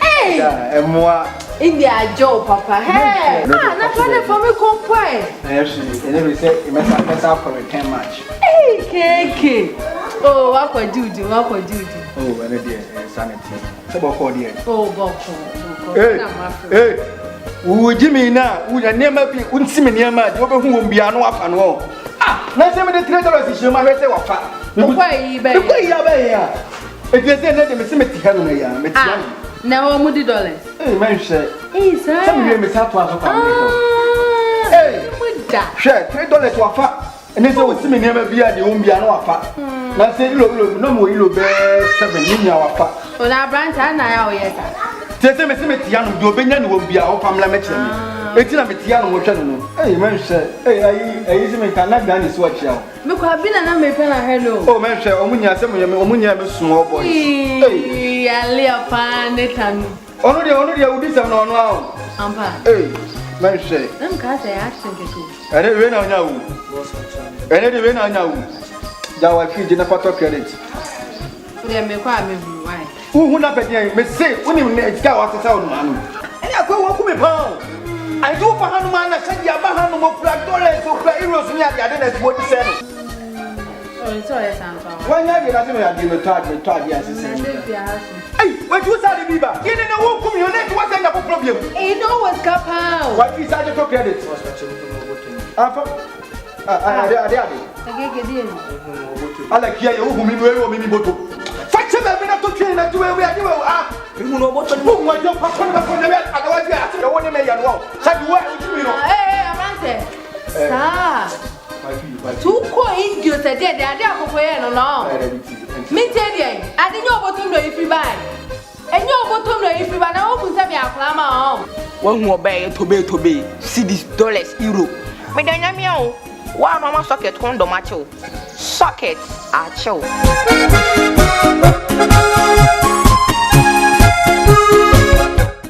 Hey! And more. India Joe, Papa. Hey! Not running for me, compare. And every say, you must have for a 10 match. Hey, Keke. Oh, what could you do? What could you do? Oh, and dear, sanity. About 4 years. Oh, Bob. Hey, who Jimmy now, who never be, wouldn't see me near my job who won't be an off and all. Ah, let's have the $3 is your my say or fat. Why, you bear? If you say that the cemetery, now, $100. Hey, man, say, hey, sir. Some of you have to have a hey, share $3 to a fat. And this will see me never be at the won't be an offer. Now say, look, no more, you'll bear 7 million our fat. Well, our branch, and I, yes, tell them, Messiano, your opinion will be our family mention. It's not a Tiano, what you hey, man, say, hey, I easily cannot done his watch out. Look, I've been an American, hello. Oh, man, say, Omunia, some of your Omunia, small boy. Hey, I live upon it and only I would listen on now. Hey, man, say, them cats I asked him to do. And it ran on you. And it ran on you. Thou I feed in a pot of credit. They may cry me. Who not again, may say, when you next go out to sound man. And I go walk me pound. I do for Hanuman, I said, Yabahan, more black dollars, so play heroes near the other than what you said. Oh, sorry, Santa. Why not? I give a tag, yes. Hey, what you said, Biba? You didn't know who you let what kind of problem. You know what's Kappa. What is I to credit? I like here, you whom you will be able to. Fight him, I've been up to train to where we are. You know what? Who was your papa? Otherwise, you have to go on a million. Hey, I'm sir. 2 coins, you said, they are there for no. Me tell you, I didn't know what to do if you buy. And you know what to do if you buy. Now, who's having a clamor? One more bay to be. See this dollars euro. Madame Meow, one on my socket, condo macho. Sockets are chill.